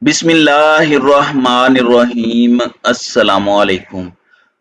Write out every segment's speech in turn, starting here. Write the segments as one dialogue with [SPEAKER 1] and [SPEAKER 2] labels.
[SPEAKER 1] बिस्मिल्लाहिर्रहमानिर्रहीम। अस्सलामुअलैकुम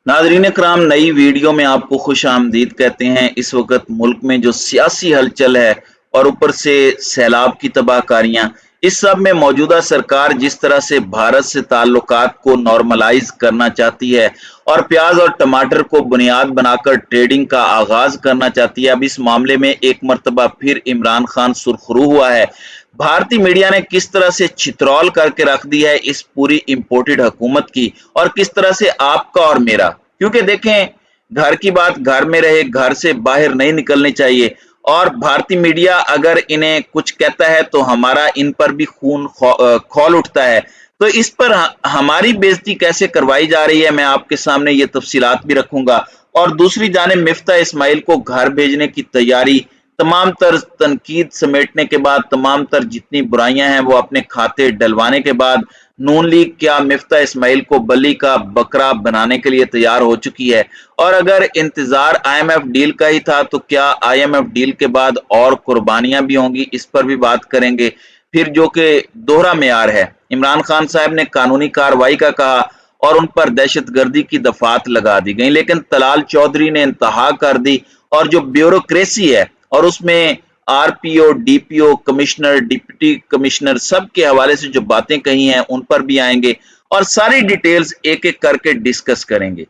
[SPEAKER 1] नाज़रीन कराम, नई वीडियो में आपको खुश आमदीद कहते हैं। इस वक्त मुल्क में जो सियासी हलचल है और ऊपर से सैलाब की तबाहकारियां, इस सब में मौजूदा सरकार जिस तरह से भारत से ताल्लुकात को नॉर्मलाइज करना चाहती है और प्याज और टमाटर को बुनियाद बनाकर ट्रेडिंग का आगाज करना चाहती है, अब इस मामले में एक मरतबा फिर इमरान खान सुर्खरू हुआ है। भारतीय मीडिया ने किस तरह से छितरौल करके रख दी है इस पूरी इंपोर्टेड हुकूमत की, और किस तरह से आपका और मेरा, क्योंकि देखें, घर की बात घर में रहे, घर से बाहर नहीं निकलनी चाहिए। और भारतीय मीडिया अगर इन्हें कुछ कहता है तो हमारा इन पर भी खून खौल उठता है। तो इस पर हमारी बेइज्जती कैसे करवाई जा रही है, मैं आपके सामने ये तफसीलात भी रखूंगा। और दूसरी जानिब मिफ्ता इस्माइल को घर भेजने की तैयारी, तमाम तर तनकीद समेटने के बाद, तमाम तर जितनी बुराइयां हैं वो अपने खाते डलवाने के बाद, नून लीग क्या मिफ्ता इस्माइल को बली का बकरा बनाने के लिए तैयार हो चुकी है। और अगर इंतजार आईएमएफ डील का ही था तो क्या आईएमएफ डील के बाद और कुर्बानियां भी होंगी, इस पर भी बात करेंगे। फिर जो कि दोहरा मेयार है, इमरान खान साहब ने कानूनी कार्रवाई का कहा और उन पर दहशतगर्दी की दफात लगा दी गई, लेकिन तलाल चौधरी ने इंतहा कर दी। और जो ब्यूरोक्रेसी है और उसमें RPO, DPO, commissioner, deputy commissioner, सब के हवाले से जो बातें कही हैं उन पर भी आएंगे और सारी डिटेल्स एक एक करके डिस्कस करेंगे।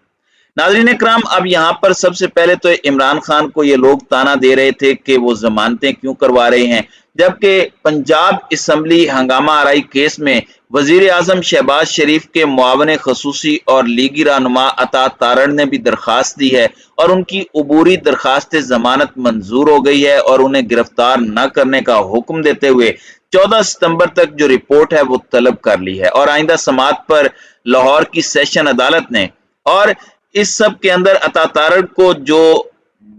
[SPEAKER 1] नाज़रीन कराम, अब यहाँ पर सबसे पहले तो इमरान खान को ये लोग ताना दे रहे थे कि वो जमानतें क्यों करवा रहे हैं, जबकि पंजाब असम्बली हंगामा आराई केस में वजीर आजम शहबाज शरीफ के मुआवन खसूसी और लीगी रहनुमा अता तारड़ ने भी दरखास्त दी है और उनकी अबूरी दरखास्त जमानत मंजूर हो गई है और उन्हें गिरफ्तार न करने का हुक्म देते हुए 14 सितंबर तक जो रिपोर्ट है वो तलब कर ली है। और आइंदा समात पर लाहौर की सेशन अदालत ने, और इस सब के अंदर अता तारड़ को जो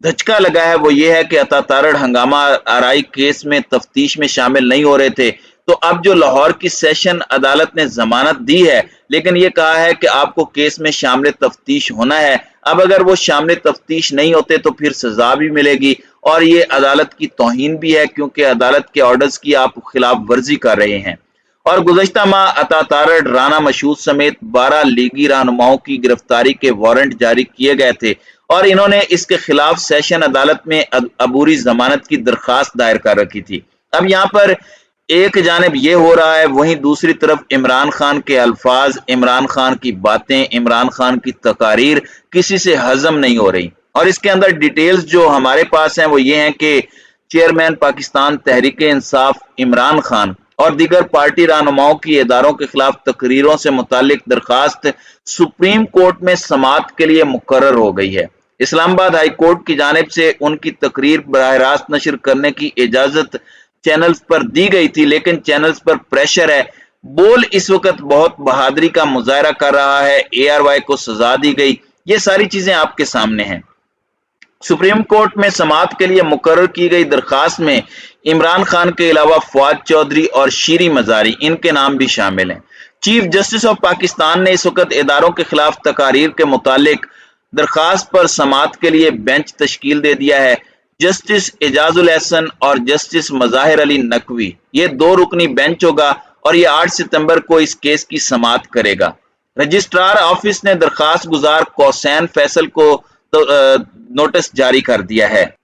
[SPEAKER 1] धचका लगा है वो ये है कि अता तारड़ हंगामा आराई केस में तफ्तीश में शामिल नहीं हो रहे थे। तो अब जो लाहौर की सेशन अदालत ने जमानत दी है, लेकिन ये कहा है कि आपको केस में शामिल तफ्तीश होना है। अब अगर वो शामिल तफ्तीश नहीं होते तो फिर सजा भी मिलेगी और ये अदालत की तौहीन भी है, क्योंकि अदालत के ऑर्डर्स की आप खिलाफ वर्जी कर रहे हैं। और गुज़श्ता माह अता तारड़, राना मशहूद समेत 12 लीगी रहनुमाओं की गिरफ्तारी के वारंट जारी किए गए थे और इन्होंने इसके खिलाफ सेशन अदालत में अबूरी जमानत की दरखास्त दायर कर रखी थी। अब यहाँ पर एक जानिब ये हो रहा है, वहीं दूसरी तरफ इमरान खान के अल्फाज, इमरान खान की बातें, इमरान खान की तकारीर किसी से हजम नहीं हो रही। और इसके अंदर डिटेल्स जो हमारे पास हैं वो ये हैं कि चेयरमैन पाकिस्तान तहरीक इंसाफ इमरान खान और दीगर पार्टी रहनुमाओं की इदारों के खिलाफ तकरीरों से मुतालिक दरखास्त सुप्रीम कोर्ट में समाअत के लिए मुकर्रर हो गई है। इस्लामाबाद हाई कोर्ट की जानिब से उनकी तकरीर बराह रास्त नशर करने की इजाजत चैनल्स पर दी गई थी, लेकिन चैनल्स पर प्रेशर है। बोल इस वक्त बहुत बहादुरी का मुजाहरा कर रहा है, ARY को सजा दी गई। ये सारी चीजें आपके सामने हैं। सुप्रीम कोर्ट में समाअत के लिए मुकर्रर की गई दरखास्त में इमरान खान के अलावा फवाद चौधरी और शीरी मजारी, इनके नाम भी शामिल हैं। चीफ जस्टिस ऑफ पाकिस्तान ने इस वक्त इदारों के खिलाफ तकारीर के मुतालिक दरखास्त पर समाअत के लिए बेंच तश्कील दे दिया है। जस्टिस एजाजुल एहसन और जस्टिस मज़ाहिर अली नकवी, ये 2 रुकनी बेंच होगा और ये 8 सितंबर को इस केस की समाअत करेगा। रजिस्ट्रार ऑफिस ने दरखास्त गुजार कौसैन फैसल को नोटिस जारी कर दिया है।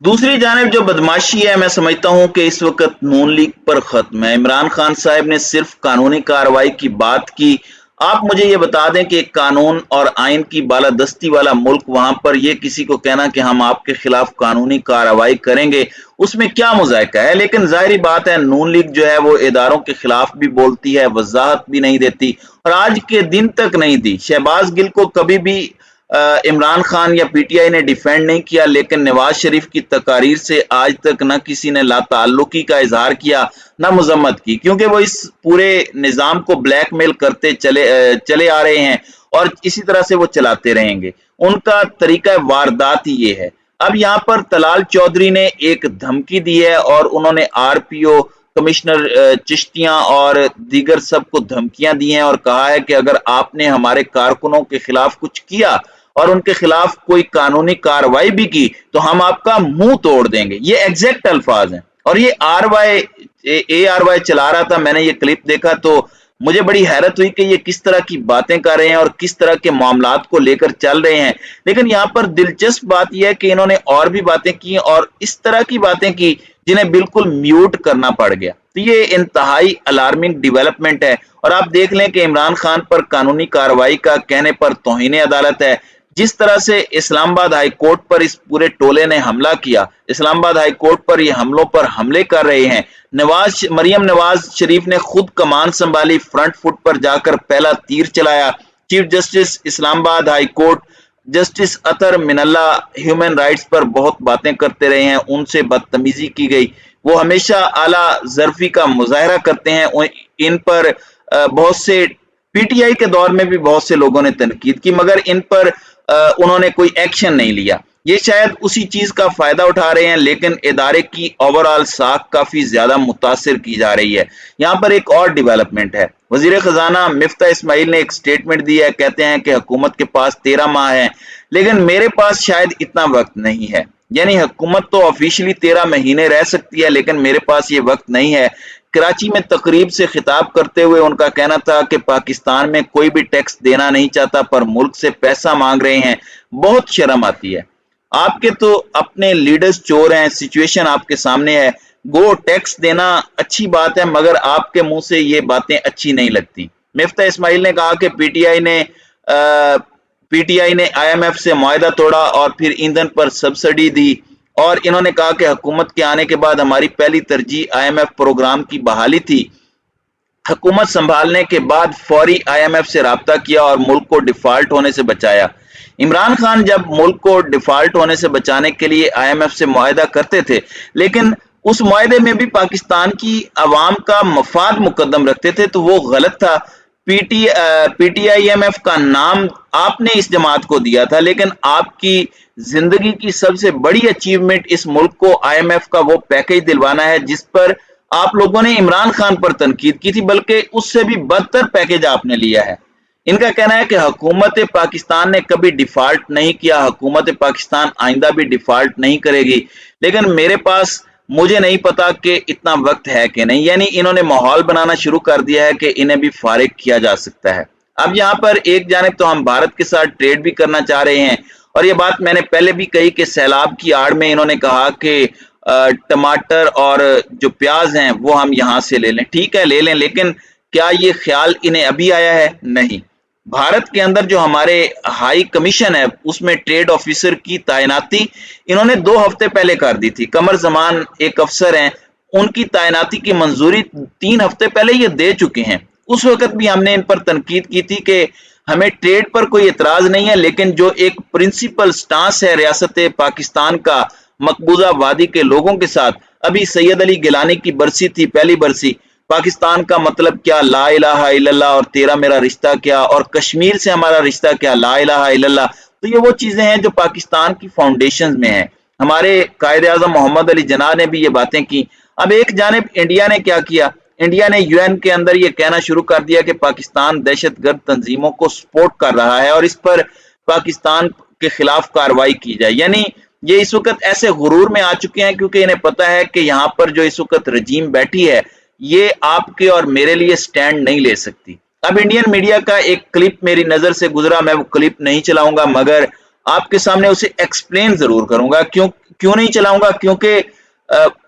[SPEAKER 1] दूसरी जानिब जो बदमाशी है, मैं समझता हूं कि इस वक्त नून लीग पर खत्म है। इमरान खान साहब ने सिर्फ कानूनी कार्रवाई की बात की। आप मुझे ये बता दें कि कानून और आइन की बालादस्ती वाला मुल्क, वहां पर ये किसी को कहना कि हम आपके खिलाफ कानूनी कार्रवाई करेंगे, उसमें क्या मुज़ायका है। लेकिन जाहिर बात है, नून लीग जो है वो इदारों के खिलाफ भी बोलती है, वजाहत भी नहीं देती और आज के दिन तक नहीं दी। शहबाज गिल को कभी भी इमरान खान या पीटीआई ने डिफेंड नहीं किया, लेकिन नवाज शरीफ की तकारीर से आज तक न किसी ने लाताल्लुकी का इजहार किया, न मजम्मत की, क्योंकि वो इस पूरे निजाम को ब्लैकमेल करते चले आ रहे हैं और इसी तरह से वो चलाते रहेंगे। उनका तरीका वारदात ही ये है। अब यहाँ पर तलाल चौधरी ने एक धमकी दी है और उन्होंने आरपीओ, कमिश्नर चिश्तियां और दीगर सबको धमकियां दी हैं और कहा है कि अगर आपने हमारे कारकुनों के खिलाफ कुछ किया और उनके खिलाफ कोई कानूनी कार्रवाई भी की तो हम आपका मुंह तोड़ देंगे। ये एग्जैक्ट अल्फाज हैं और ये RY ARY चला रहा था, मैंने ये क्लिप देखा तो मुझे बड़ी हैरत हुई कि ये किस तरह की बातें कर रहे हैं और किस तरह के मामलात को लेकर चल रहे हैं। लेकिन यहाँ पर दिलचस्प बात यह है कि इन्होंने और भी बातें की और इस तरह की बातें की जिन्हें बिल्कुल म्यूट करना पड़ गया। तो ये इंतहाई अलार्मिंग डेवलपमेंट है। और आप देख लें कि इमरान खान पर कानूनी कार्रवाई का कहने पर तौहीन अदालत है। जिस तरह से इस्लामाबाद हाई कोर्ट पर इस पूरे टोले ने हमला किया, इस्लामाबाद हाई कोर्ट पर ये हमलों पर हमले कर रहे हैं। मरियम नवाज शरीफ ने खुद कमान संभाली, फ्रंट फुट पर जाकर पहला तीर चलाया। Chief justice Islamabad high court justice Athar Minallah human rights पर बहुत बातें करते रहे हैं, उनसे बदतमीजी की गई। वो हमेशा आला ज़र्फी का मुजाहरा करते हैं। इन पर बहुत से PTI के दौर में भी बहुत से लोगों ने तनकीद की, मगर इन पर उन्होंने कोई एक्शन नहीं लिया। ये शायद उसी चीज का फायदा उठा रहे हैं, लेकिन इदारे की ओवरऑल साख काफी ज्यादा मुतासिर की जा रही है। यहाँ पर एक और डेवलपमेंट है। वजीर खजाना मिफ्ता इस्माइल ने एक स्टेटमेंट दी है, कहते हैं कि हुकूमत के पास 13 माह है, लेकिन मेरे पास शायद इतना वक्त नहीं है। यानी हुकूमत तो ऑफिशियली 13 महीने रह सकती है, लेकिन मेरे पास ये वक्त नहीं है। कराची में तकरीब से खिताब करते हुए उनका कहना था कि पाकिस्तान में कोई भी टैक्स देना नहीं चाहता, पर मुल्क से पैसा मांग रहे हैं। बहुत शर्म आती है। आपके तो अपने लीडर्स चोर हैं, सिचुएशन आपके सामने है। गो टैक्स देना अच्छी बात है, मगर आपके मुंह से ये बातें अच्छी नहीं लगती। मिफ्ता इस्माइल ने कहा कि PTI ने IMF से मुआहदा तोड़ा और फिर ईंधन पर सब्सिडी दी। और इन्होंने कहा कि हुकूमत के आने के बाद हमारी पहली तरजीह IMF प्रोग्राम की बहाली थी। हुकूमत संभालने के बाद फौरी IMF से राब्ता किया और मुल्क को डिफॉल्ट होने से बचाया। इमरान खान जब मुल्क को डिफॉल्ट होने से बचाने के लिए IMF से मुआहदा करते थे, लेकिन उस मुआहदे में भी पाकिस्तान की अवाम का मफाद मुकद्दम रखते थे, तो वो गलत था। PTIMF का नाम आपने इस जमात को दिया था, लेकिन आपकी जिंदगी की सबसे बड़ी अचीवमेंट इस मुल्क को IMF का वो पैकेज दिलवाना है जिस पर आप लोगों ने इमरान खान पर तनकीद की थी, बल्कि उससे भी बदतर पैकेज आपने लिया है। इनका कहना है कि हुकूमत पाकिस्तान ने कभी डिफॉल्ट नहीं किया, हुकूमत पाकिस्तान आइंदा भी डिफॉल्ट नहीं करेगी, लेकिन मुझे नहीं पता कि इतना वक्त है कि नहीं। यानी इन्होंने माहौल बनाना शुरू कर दिया है कि इन्हें भी फारिग किया जा सकता है। अब यहाँ पर एक जानिब तो हम भारत के साथ ट्रेड भी करना चाह रहे हैं, और ये बात मैंने पहले भी कही कि सैलाब की आड़ में इन्होंने कहा कि टमाटर और जो प्याज हैं वो हम यहाँ से ले लें। ठीक है, ले लें, लेकिन क्या ये ख्याल इन्हें अभी आया है? नहीं। भारत के अंदर जो हमारे हाई कमीशन है उसमें ट्रेड ऑफिसर की तैनाती इन्होंने 2 हफ्ते पहले कर दी थी। कमर जमान एक अफसर हैं, उनकी तैनाती की मंजूरी 3 हफ्ते पहले ये दे चुके हैं। उस वक्त भी हमने इन पर तनकीद की थी कि हमें ट्रेड पर कोई एतराज नहीं है, लेकिन जो एक प्रिंसिपल स्टांस है रियासत पाकिस्तान का मकबूजा वादी के लोगों के साथ, अभी सैयद अली गिलानी की बरसी थी, पहली बरसी। पाकिस्तान का मतलब क्या, ला इलाहा इल्लल्लाह, और तेरा मेरा रिश्ता क्या, और कश्मीर से हमारा रिश्ता क्या, ला इलाहा इल्लल्लाह। तो ये वो चीजें हैं जो पाकिस्तान की फाउंडेशन में है। हमारे कायदे आजम मोहम्मद अली जिन्ना ने भी ये बातें की। अब एक जानिब इंडिया ने क्या किया, इंडिया ने UN के अंदर ये कहना शुरू कर दिया कि पाकिस्तान दहशतगर्द तंजीमों को सपोर्ट कर रहा है और इस पर पाकिस्तान के खिलाफ कार्रवाई की जाए। यानी ये इस वक्त ऐसे गुरूर में आ चुके हैं क्योंकि इन्हें पता है कि यहाँ पर जो इस वक्त रजीम बैठी है ये आपके और मेरे लिए स्टैंड नहीं ले सकती। अब इंडियन मीडिया का एक क्लिप मेरी नजर से गुजरा, मैं वो क्लिप नहीं चलाऊंगा, मगर आपके सामने उसे एक्सप्लेन जरूर करूंगा। क्यों नहीं चलाऊंगा? क्योंकि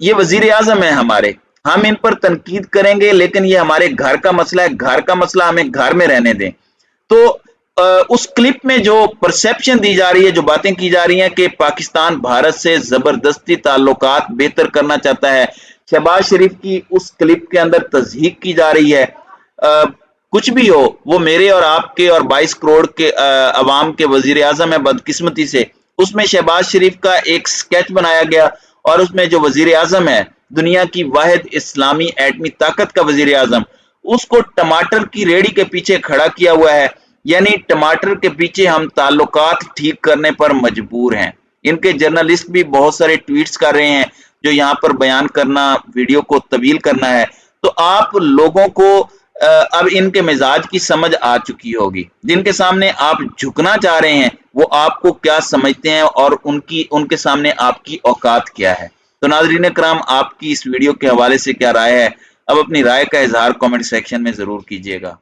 [SPEAKER 1] ये वजीर आजम है हमारे, हम इन पर तनकीद करेंगे, लेकिन ये हमारे घर का मसला है, घर का मसला हमें घर में रहने दें। तो उस क्लिप में जो परसेप्शन दी जा रही है, जो बातें की जा रही हैं कि पाकिस्तान भारत से जबरदस्ती ताल्लुकात बेहतर करना चाहता है, शहबाज शरीफ की उस क्लिप के अंदर तज़हीक की जा रही है। कुछ भी हो, वो मेरे और आपके और 22 करोड़ के अवाम के वजीर आजम है। बदकिस्मती से उसमें शहबाज शरीफ का एक स्केच बनाया गया और उसमें जो वजीर आजम है, दुनिया की वाहिद इस्लामी एटमी ताकत का वजीर आजम, उसको टमाटर की रेड़ी के पीछे खड़ा किया हुआ है। यानी टमाटर के पीछे हम ताल्लुकात ठीक करने पर मजबूर हैं। इनके जर्नलिस्ट भी बहुत सारे ट्वीट्स कर रहे हैं जो यहाँ पर बयान करना, वीडियो को तवील करना है। तो आप लोगों को अब इनके मिजाज की समझ आ चुकी होगी। जिनके सामने आप झुकना चाह रहे हैं वो आपको क्या समझते हैं और उनके सामने आपकी औकात क्या है। तो नाज़रीन कराम, आपकी इस वीडियो के हवाले से क्या राय है? अब अपनी राय का इजहार कमेंट सेक्शन में जरूर कीजिएगा।